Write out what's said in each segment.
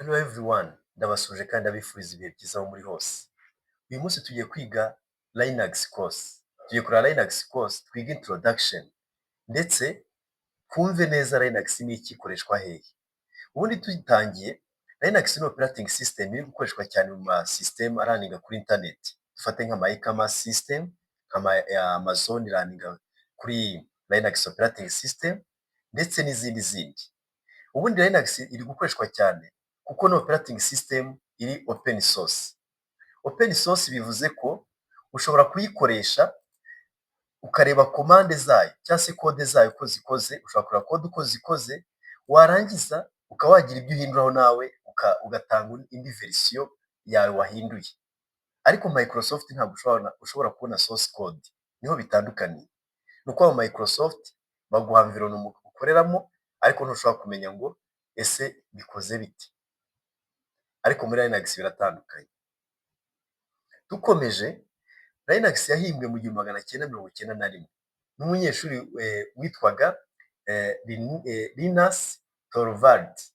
Hello everyone, ndabasuje kandi ndabifuriza ibihe byiza aho muri hose. Uyu munsi tugiye kwiga Linux course. Tugiye kureba Linux course, twiga introduction ndetse twumve neza Linux ni iki, ikoreshwa hehe. Ubundi tugitangiye, Linux ni operating system iri gukoreshwa cyane mu ma system araninga kuri internet. Dufate nk'ama e-commerce system, nk'ama Amazon iraninga kuri Linux operating system ndetse n'izindi. Ubundi Linux iri gukoreshwa cyane kuko ni operating system iri open source. Open source bivuze ko ushobora kuyikoresha ukareba komande zayo cyangwa se kode zayo uko zikoze, ushobora kureba kode uko zikoze, warangiza ukaba wagira ibyo uhinduraho nawe ugatanga indi verisiyo yawe wahinduye. Ariko Microsoft ntabwo ushobora kubona source code, niho bitandukaniye. Ni uko Microsoft baguha environment ukoreramo ariko ntushobora kumenya ngo ese bikoze bite. Ariko muri Linux biratandukanye. Dukomeje, Linux yahimbwe mu 1991 n'umunyeshuri witwaga Linus Torvalds.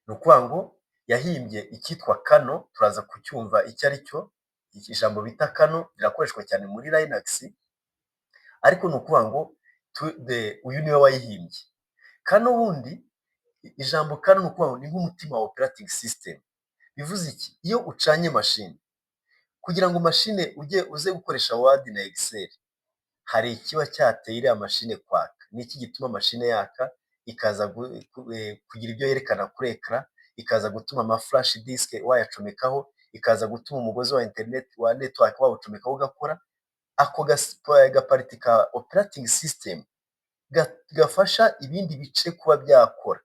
Ni ukuvuga ngo yahimbye icyitwa Kernel, turaza kucyumva icyo ari cyo. Ijambo bita Kernel rirakoreshwa cyane muri Linux, ariko ni ukuvuga ngo uyu niwe wayihimbye. Kernel ubundi, ijambo Kernel ni ukuvuga ngo ni nk'umutima wa operating system. Bivuze iki? Iyo ucanye mashine, kugira ngo mashine uze gukoresha Word na Excel, hari ikiba cyateye iriya mashine kwaka. Ni iki gituma mashine yaka, ikaza kugira ibyo yerekana kuri ekara, ikaza gutuma ama flash disk wayacomekaho, ikaza gutuma umugozi wa internet wa network wawucomekaho ugakora. Ako gapariti ka operating system gafasha ibindi bice kuba byakora,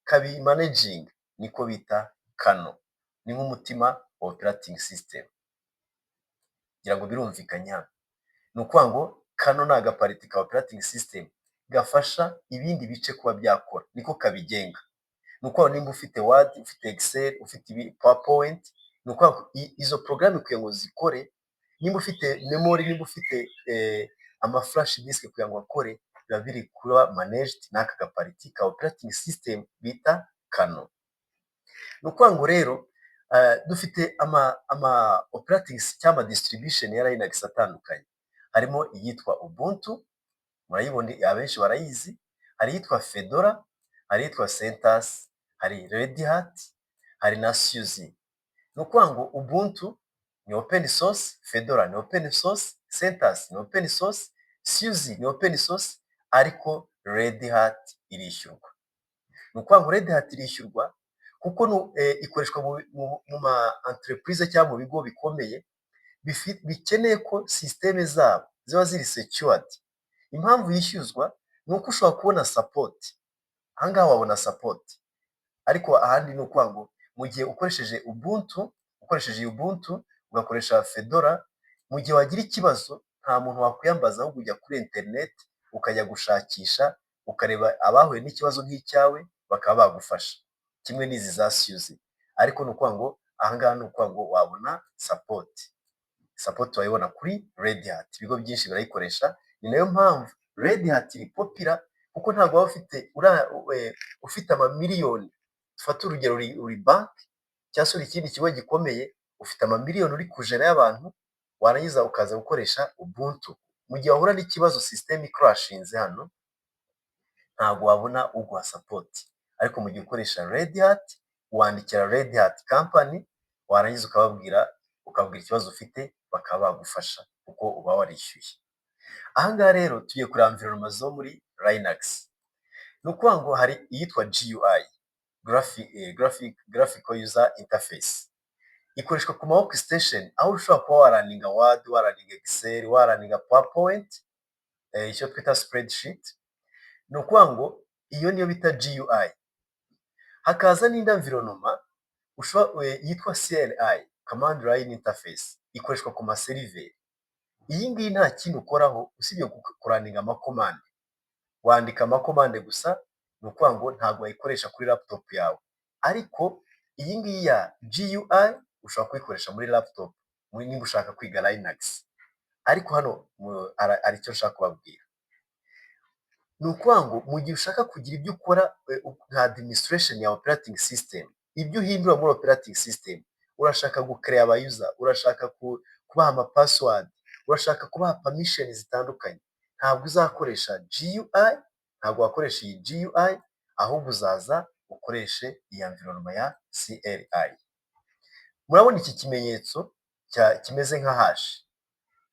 kabi managing, niko bita Kernel. Ni nk'umutima wa operating system. Ngira ngo birumvikanye hano. Ni ukuvuga ngo Kernel ni agapariti ka operating system gafasha ibindi bice kuba byakora, niko kabigenga. Ni ukuvuga ngo nimba ufite Word, ufite Excel, ufite PowerPoint, ni ukuvuga ngo izo porogaramu kugira ngo zikore, nimba ufite memory, nimba ufite ama flash disk kugira ngo akore, biba biri kuba managed n'aka gapariti ka operating system bita Kernel. Ni ukuvuga ngo rero dufite ama operating cyangwa distribution ya Linux atandukanye. Harimo iyitwa Ubuntu, murayibona abenshi barayizi. Hari iyitwa Fedora, hari iyitwa CentOS, hari Redhat, hari na SUSE. Ni ukuvuga ngo Ubuntu ni open source, Fedora ni open source, CentOS ni open source, SUSE ni open source, ariko Redhat irishyurwa. Ni ukuvuga ngo Redhat irishyurwa kuko ikoreshwa mu ma entreprise cyangwa mu bigo bikomeye bikeneye ko systeme zabo ziba ziri secured. Impamvu yishyuzwa ni uko ushobora kubona support. Aha ngaha wabona support, ariko ahandi ni ukuvuga ngo mu gihe ukoresheje Ubuntu ugakoresha Fedora, mu gihe wagira ikibazo nta muntu wakwiyambaza, ahubwo ujya kuri internet ukajya gushakisha, ukareba abahuye n'ikibazo nk'icyawe bakaba bagufasha, kimwe n'izi za SUSE. Ariko ni ukuvuga ngo aha ngaha ni ukuvuga ngo wabona support wayibona kuri Redhat. Ibigo byinshi birayikoresha, ni nayo mpamvu Redhat iri popular, kuko ntabwo waba ufite amamiliyoni. Dufate urugero, uri bank cyangwa se uri ikindi kigo gikomeye, ufite amamiliyoni uri kujera y'abantu, warangiza ukaza gukoresha Ubuntu. Mu gihe wahura n'ikibazo system crashinze hano, ntabwo wabona uguha support. Ariko mu gihe ukoresha Redhat, wandikira Redhat company, warangiza ukababwira ikibazo ufite, bakaba bagufasha kuko uba warishyuye. Aha ngaha rero tugiye kureba environment zo muri Linux. Ni ukuvuga ngo hari iyitwa GUI, Graphical User Interface. Ikoreshwa ku ma workstation, aho ushobora kuba waraninga Word, waraninga Excel, waraninga PowerPoint, icyo twita spreadsheet. Ni ukuvuga ngo iyo niyo bita GUI. Hakaza n'indi environment yitwa CLI, Command Line Interface. Ikoreshwa ku ma server. Iyi ngiyi nta kintu ukoraho usibye kuraninga amakomande. Wandika amakomande gusa, ni ukuvuga ngo ntabwo wayikoresha kuri laptop yawe. Ariko iyi ngiyi ya GUI ushobora kuyikoresha muri laptop nimba ushaka kwiga Linux. Ariko hano ari icyo nshaka kubabwira. Ni ukuvuga ngo mu gihe ushaka kugira ibyo ukora nka administration ya operating system, ibyo uhindura muri operating system, urashaka gucreate abayuza, urashaka kubaha amapassword, urashaka kubaha permission zitandukanye, ntabwo uzakoresha GUI, ntabwo wakoresha iyi GUI, ahubwo uzaza ukoreshe iyi environment ya CLI. Murabona iki kimenyetso kimeze nka hash.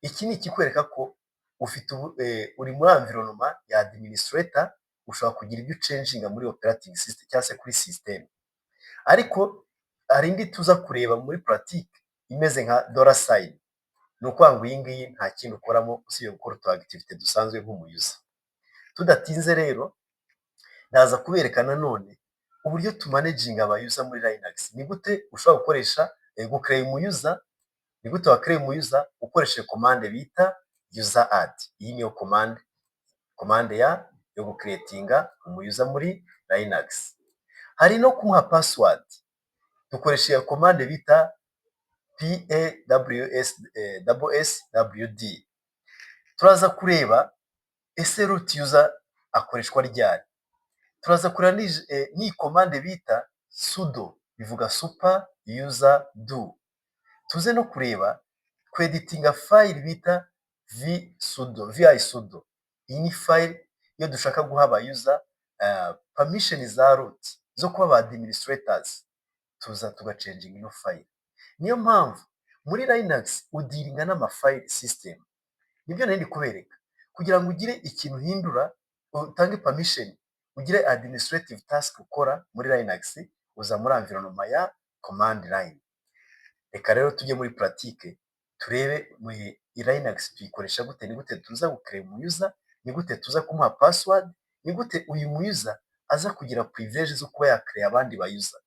Iki ni ikikwereka ko uri muri environment ya administrator, ushobora kugira ibyo ucenjinga muri operating system cyangwa se kuri system. Ariko hari indi tuza kureba muri pratique imeze nka $sign. Ni ukuvuga ngo iyi ngiyi nta kintu ukoramo usibye gukora utu activity dusanzwe nk'umuyuza. Tudatinze rero, ndaza kubereka nanone uburyo tumanaginga abayuza muri Linux. Ni gute ushobora gukoresha gucreate umuyuza, ni gute wacreate umuyuza ukoresheje commande bita useradd. Iyi niyo commande yo gucreatinga umuyuza muri Linux. Hari no kumuha password. Dukoresha iyo commande bita passwd. Turaza kureba ese root user akoreshwa ryari. Turaza kureba ni commande bita sudo, bivuga super user do. Tuze no kureba kweditinga file bita visudo. Iyi ni file iyo dushaka guha abayuza permission za root zo kuba ba administrators, tuza tugacenjinga ino file. Niyo mpamvu muri Linux udiringa n'amafile system. Nibyo nari kubereka. Kugira ngo ugire ikintu uhindura, utange permission, ugire administrative task ukora muri Linux, uza muri environment ya command line. Reka rero tujye muri pratique turebe Linux tuyikoresha gute, ni gute tuza gucreate umuyuza, ni gute tuza kumuha password, ni gute uyu muyuza aza kugira privilege zo kuba yacreate abandi bayuza.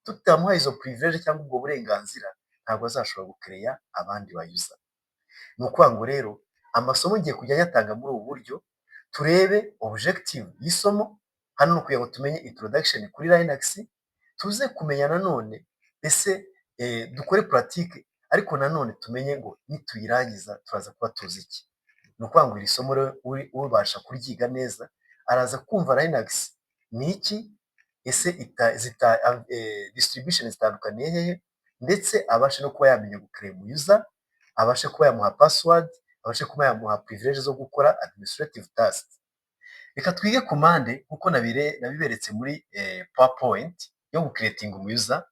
Tutamuha izo privilege cyangwa ubwo burenganzira, ntabwo azashobora gucreate abandi bayuza. Ni ukuvuga ngo rero amasomo ngiye kujya nyatanga muri ubu buryo, turebe objective y'isomo. Hano ni ukugira ngo tumenye introduction kuri Linux, tuze kumenya nanone ese dukore pratique, ariko nanone tumenye ngo nituyirangiza turaza kuba tuzi iki. Ni ukuvuga ngo iri somo rero ubasha kuryiga neza araza kumva Linux ni iki, ese distribution zitandukaniye hehe, ndetse abashe no kuba yamenya gucreate umuyuza, abashe kuba yamuha password, abashe kuba yamuha privilege zo gukora administrative tasks. Reka twige commande kuko nabiberetse muri PowerPoint yo gucreating umuyuza.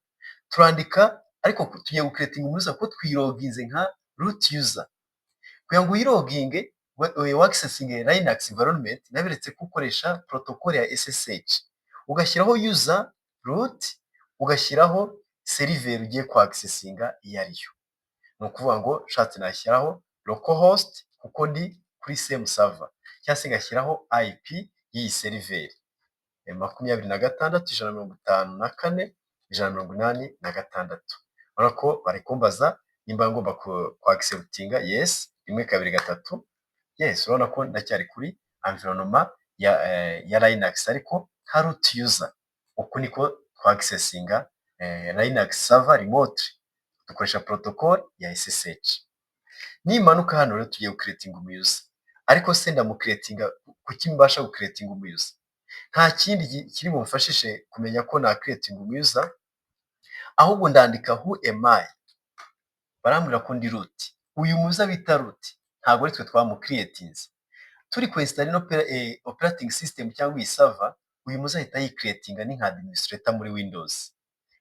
Turandika, ariko tugiye gucreating umuyuza ko twiloginze nka root user. Kugira ngo uyiloginge accessing Linux environment, naberetse ko ukoresha protocol ya SSH, ugashyiraho user root, ugashyiraho server ugiye ku accessinga iyo ariyo. Ni ukuvuga ngo shatse nashyiraho localhost kuko ndi kuri same server, cyangwa se ngashyiraho IP y'iyi server 26.154.186. Urabona ko bari kumbaza nimba ngomba ku acceptinga yes 1 2 3. Yes, urabona ko ndacyari kuri environment ya Linux, ariko nka root user. Uku niko ku accessinga Linux server remote, dukoresha protocol ya SSH. Nimanuka hano rero tugiye gucreating umuyuza, ariko se ndamucreatinga kuki mbasha gucreating umuyuza? Nta kindi kiri bumfashishe kumenya ko na creating umuyuza, ahubwo ndandika who am I, barambwira ko ndi root. Uyu muyuza bita root ntabwo ari twe twamucreatinze. Turi ku install operating system cyangwa iyi server, uyu muyuza ahita yicreatinga ni nka administrator muri Windows.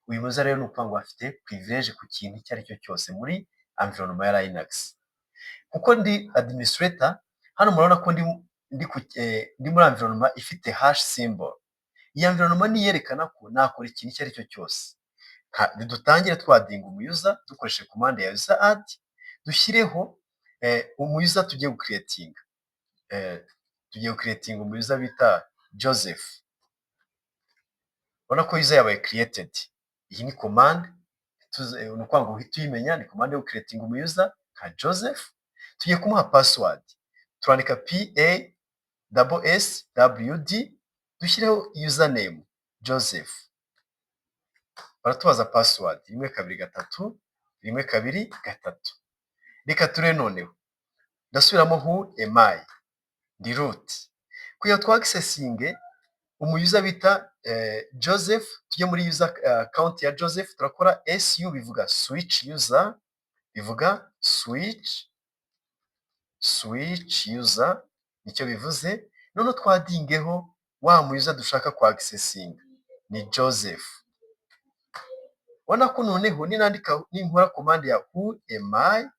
Uyu muyuza rero ni ukuvuga ngo afite privilege ku kintu icyo ari cyo cyose muri environment ya Linux. Kuko ndi administrator, hano murabona ko ndi muri environment ifite hash symbol. Iyi environment ni yerekana ko nakora ikintu icyo ari cyo cyose. Dutangire twadinga umuyuza dukoresheje commande ya useradd, dushyireho umuyuza tugiye gucreatinga. Tugiye gucreatinga umuyuza bita Joseph. Urabona ko user yabaye created. Iyi ni commande, ni ukuvuga ngo uhita uyimenya, ni commande yo gucreatinga umuyuza nka Joseph. Tugiye kumuha password, turandika passwd, dushyireho username Joseph. Baratubaza password 1 2 3 1 2 3. Reka ture noneho ndasubiramo who am I, ndi root. Kugira twa accessinge umuyuza bita Joseph, tujye muri user account ya Joseph, turakora su bivuga switch user, bivuga switch user, nicyo bivuze. None twadingeho wa mu user dushaka kwa accessinga ni Joseph. Ubona ko noneho ninkora command ya who am I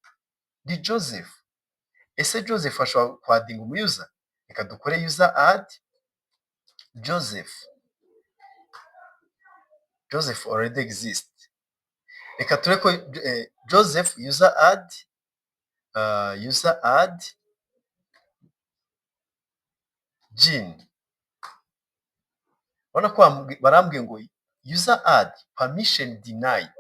ni Joseph. Ese Joseph ashobora kwadinga umu user? Reka dukore user add Joseph. Joseph already exists. Reka tureko Joseph user add Jean. Ubona ko barambwiye ngo user add permission denied.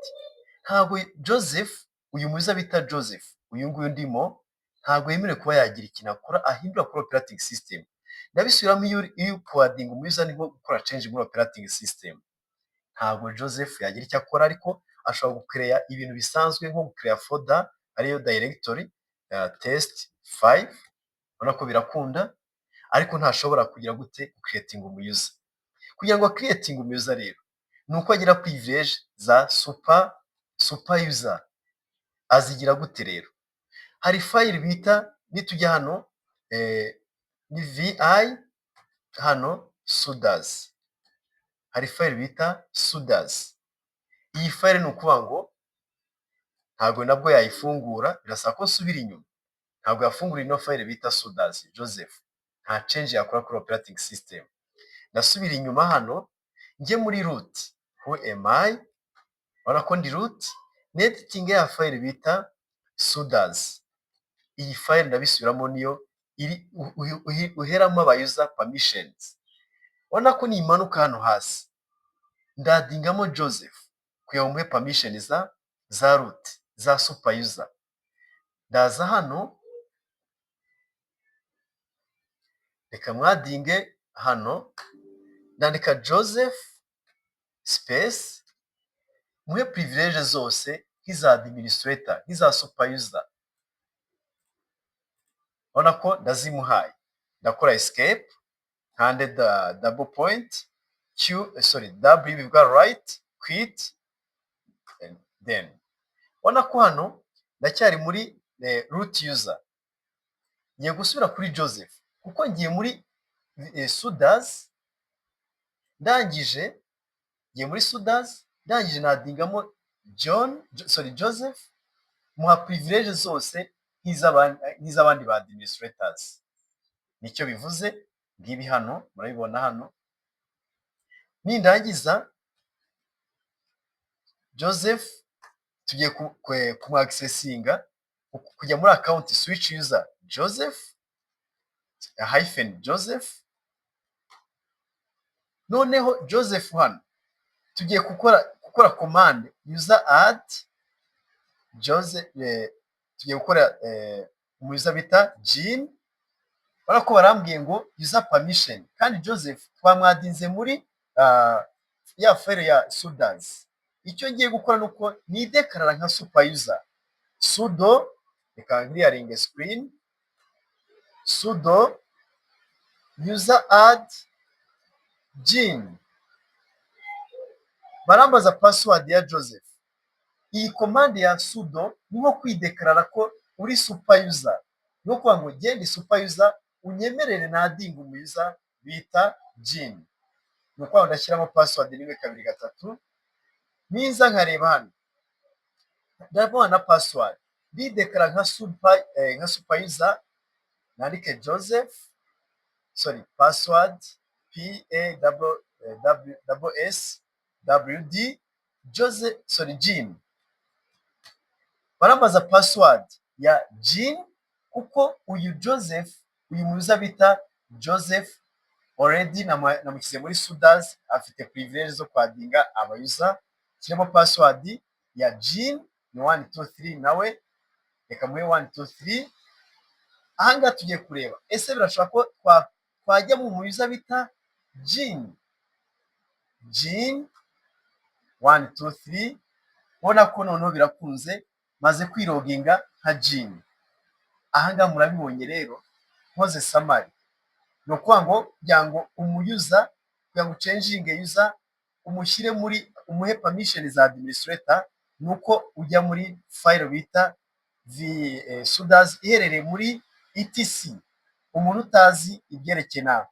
Ntabwo Joseph, uyu muza bita Joseph, uyu nguyu ndimo, ntabwo yemerewe kuba yagira ikintu akora ahindura kuri operating system. Ndabisubiramo, iyo kwadinga umuza ni nko gukora change muri operating system. Ntabwo Joseph yagira icyo akora, ariko ashobora gucreate ibintu bisanzwe nko gucreate folder ariyo directory test 5. Ubona ko birakunda, ariko ntashobora kugira gute creating umuza. Kugira ngo creating umuza rero nuko agira privilege za super user. Azigira gute rero? Hari file bita, nitujya hano ni vi hano sudas. Hari file bita sudas. Iyi file ni ukuvuga ngo ntabwo nabwo yayifungura, birasaba ko nsubira inyuma. Ntabwo yafungura ino file bita sudas Joseph, nta change yakora kuri operating system. Ndasubira inyuma hano, njye muri root who am I, ubona ko ndi root, nediting ya file bita sudas. Iyi file ndabisubiramo, niyo iri uheramo aba user permissions. Ubona ko nimanuka hano hasi ndadingamo Joseph kugira ngo muhe permission za root za super user. Ndaza hano, reka mwadinge hano, ndandika Joseph space, muhe privilege zose nk'iza administrator, nk'iza super user. Ubona ko ndazimuhaye. Ndakora escape, hande double point, W bivuga right, quit, and then. Ubona ko hano ndacyari muri root user. Ngiye gusubira kuri Joseph, kuko ngiye muri sudas, ndangije nadingamo Joseph, muha privilege zose nk'iz'abandi ba administrators. Nicyo bivuze, ngibi hano murabibona hano. Nindangiza Joseph, tugiye kumaccessinga, kujya muri account switch user Joseph -Joseph. Noneho Joseph hano tugiye gukora command user add Joseph, tugiye gukora umuza bita Jean. Ubona ko barambwiye ngo user permission, kandi Joseph twamwadinze muri ya file ya sudas. Icyo ngiye gukora nuko nidekarara nka super user. Sudo, reka clearing screen, sudo user add Jean. Barambaza password ya Joseph. Iyi command ya sudo ni nko kwidekarara ko uri super user. No kuvuga ngo gende super user, unyemerere nadinga umuza bita Jean. Nuko ndashyiramo password 1 2 3. Niza nkareba hano, ndabona na password bidekara nka super user, nandike Joseph, password PASSWD Joseph, Jean. Barambaza password ya Jean, kuko uyu Joseph, uyu muza bita Joseph already namukize muri sudas, afite privilege zo kwadinga aba user. Kirimo password ya Jean ni 123, nawe reka muhe 123. Ahanga tugiye kureba ese birashobora ko twajya mu user bita Jean 123. Ubona ko noneho birakunze, maze kwiroginga nka Jean. Ahanga murabibonye rero, nkoze summary. No kuvuga ngo kugira ngo umuyuza kugira ngo ucenjinge user umushyire muri umuhe permission za administrator, nuko ujya muri file bita sudas iherereye muri etc. Umuntu utazi ibyerekeye na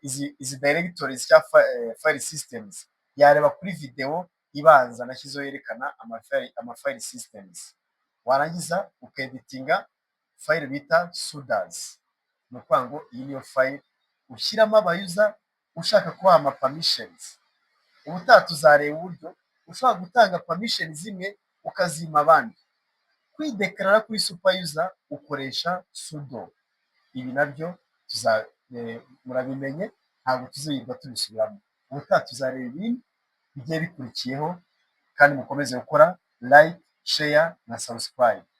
izi directories cyangwa file systems yareba kuri video ibanza nashyizeho yerekana amafile systems, warangiza ukeditinga file bita sudas. Ni ukuvuga ngo iyi niyo file ushyiramo abayuza ushaka kubaha ama permissions. Ubutaha tuzareba uburyo ushobora gutanga permission zimwe ukazima abandi. Kwidekarara kuri super user ukoresha sudo. Ibi nabyo murabimenye, ntabwo tuzirirwa tubisubiramo. Ubutaha tuzareba ibindi bigiye bikurikiyeho, kandi mukomeze gukora like, share na subscribe.